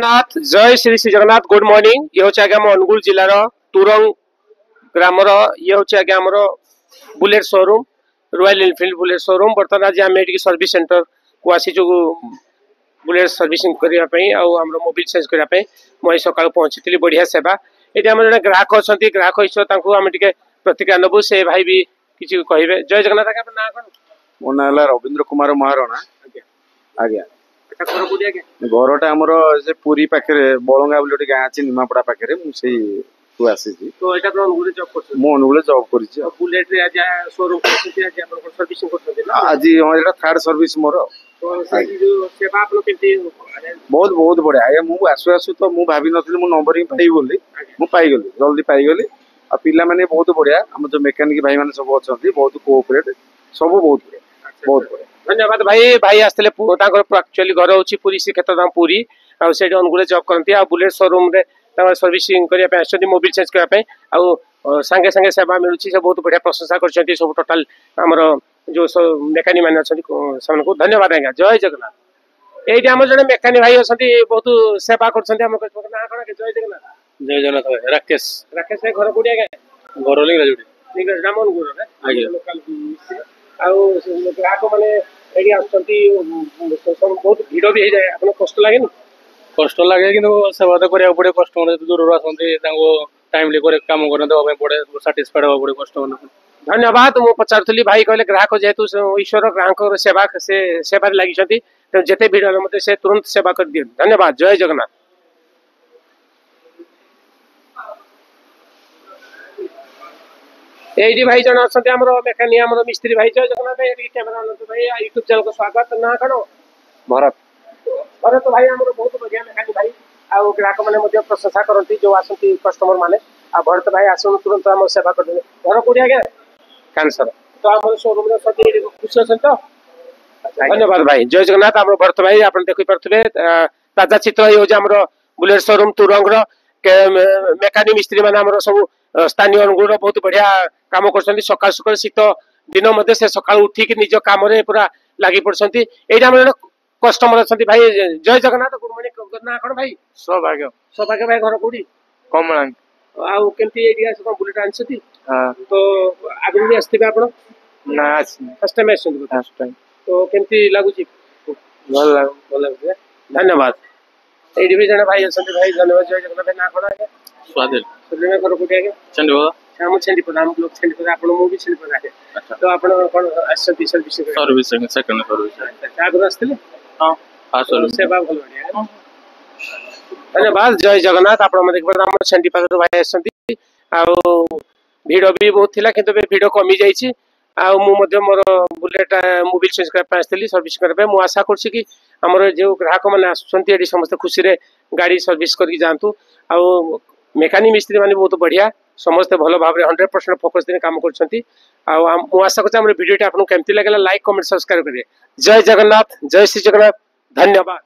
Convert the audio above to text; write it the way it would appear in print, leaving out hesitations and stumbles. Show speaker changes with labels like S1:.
S1: जगन्नाथ जय Shri Shri Jagannath good morning ये हूँ आज्ञा अनुगुल जिलार तुरंग ग्रामर ये हूँ आज्ञा आमर bullet showroom royal Enfield bullet showroom बर्तमान आज आम ये सर्विस सेंटर को आसीचु बुलेट सर्विसिंग करने मोबिल चेंज करने मुझे सका पहुंची बढ़िया सेवा ये आम जो ग्राहक अच्छा ग्राहक हिस्सा आम टे प्रतिक्रिया नबू से भाई भी किसी कहे जय जगन्नाथ ना कौन
S2: मो ना रवींद्र कुमार महारणा आज्ञा घरटा आमर से पुरी पाखे बलंगा बोले गाँ अच्छी निमापड़ा पाखे मुझे आसी
S1: तो एटा तो अनुगुल जॉब करछ
S2: मो अनुगुल जॉब करी
S1: बुलेट रे आज शोरूम करछ आज अपन सर्विसिंग करछ
S2: आज हाँ थर्ड सर्विस मोर
S1: तो से जो सेवा आपन केते
S2: बहुत बहुत बढ़िया ये मु आसु आसु तो मु भाभी नथली मु नंबर ही पाई बोली मु पाई गली जल्दी पाई गली आ पिला माने बहुत बढ़िया हम जो मेकानिक भाई माने सब अछंती बहुत कोऑपरेट सब बहुत बढ़िया बहुत बढ़िया
S1: धन्यवाद भाई भाई आस्ते एक्चुअली घर हूँ पुरी श्रीक्षेत्र धाम पुरी आठ अनुगुल जॉब करती बुलेट शोरूम रे सर्विसिंग करने मोबिल चेंज करने सांगे सांगे सेवा मिलूँ से बहुत बढ़िया प्रशंसा कर सब टोटाल आमर जो मेकानिक मैंने अच्छा धन्यवाद आज्ञा जय जगन्नाथ ये आम जो मेकानिक भाई अच्छा बहुत सेवा कर जय जगन्नाथ
S3: जय जगन्नाथ भाई राकेश
S1: राकेश भाई घर कौटी आज्ञा
S3: घर लिंगराजुड़ी
S1: राम ग्राहक मैंने बहुत भिड़ भी हो जाए आप कष्ट लगे
S3: कष्ट लगे कि सेवा तो करा पड़े कस्टमर दूर आसती टाइमली कम करने पड़े साटिस्फाइड हाँ पड़े कस्टमर
S1: धन्यवाद मु पचारुली भाई कहले ग्राहक जेहेतु ईश्वर ग्राहक सेवा से सेवा लगी जिते भिड़ मत से तुरंत सेवा कर दिए धन्यवाद जय जगन्नाथ ये भाई जन अच्छा मेकानिक आम मिस्त्री भाई जय जगन्नाथ भाई कैमेरा भाई यूट्यूब चैनल को स्वागत ना कौन
S2: भरत
S1: भरत भाई आम बहुत बढ़िया मेकानिक भाई आउ ग्राहक मैंने प्रशंसा करती जो आसती कस्टमर मैंने आ भरत भाई आसन तुरंत आम सेवा कर घर कौटी आज्ञा कैंसर तो आम शोरूम खुशी अच्छा तो धन्यवाद भाई जय जगन्नाथ आम भरत भाई आप देखिपे ताजा चित्र ये आम बुलेट शोरूम तुरंग मेकानिक मिस्त्री मैंने सब स्थानीय अनुगुल बहुत बढ़िया कम कर सकाल सकाल शीत दिन मध्य से सका उठिक निज कम पूरा लगी पड़ती ये कस्टमर अच्छा भाई जय जगन्नाथ गुड मॉर्निंग ना कौन भाई
S2: सौभाग्य
S1: सौभाग्य भाई घर कौटी
S2: कमला
S1: आमती बुलेट आनी तो आगु भी आसते आप
S2: ना
S1: फर्स्ट टाइम
S2: फर्स्ट टाइम
S1: तो केमती लगुच
S2: भल लगे
S1: धन्यवाद ये भी जन भाई अच्छा भाई धन्यवाद जय जगन्नाथ भाई ना कौन आगे
S3: स्वादिल
S1: घर कौटी आगे
S3: चंडीगढ़
S1: हम छेंडीपद आम लोग छेंडीपद आप छेंडीपद आगे तो आप
S3: सर्विसिंग सेकंड सर्विस
S1: आगु आसते
S3: हाँ फास्ट सर्विस
S1: सेवा भल बढ़िया धन्यवाद जय जगन्नाथ आप देखिए छेंडीपद भाई आसती भिड़ भी बहुत थिला किंतु भिड़ कमी जाइए मोर बुलेट मोबिल चेंज करने सर्विस करने मुझे आशा कर आमर जो ग्राहक मैंने आसुँच समस्त खुशी रे गाड़ी सर्विस करके जातु मेकानिक मिस्त्री मैंने बहुत बढ़िया समस्ते भल भाव 100% फोकस दिन काम कर आशा कर भिडियो आपको केमती लगे लाइक कमेंट सब्सक्राइब करेंगे जय जगन्नाथ जय श्री जगन्नाथ धन्यवाद।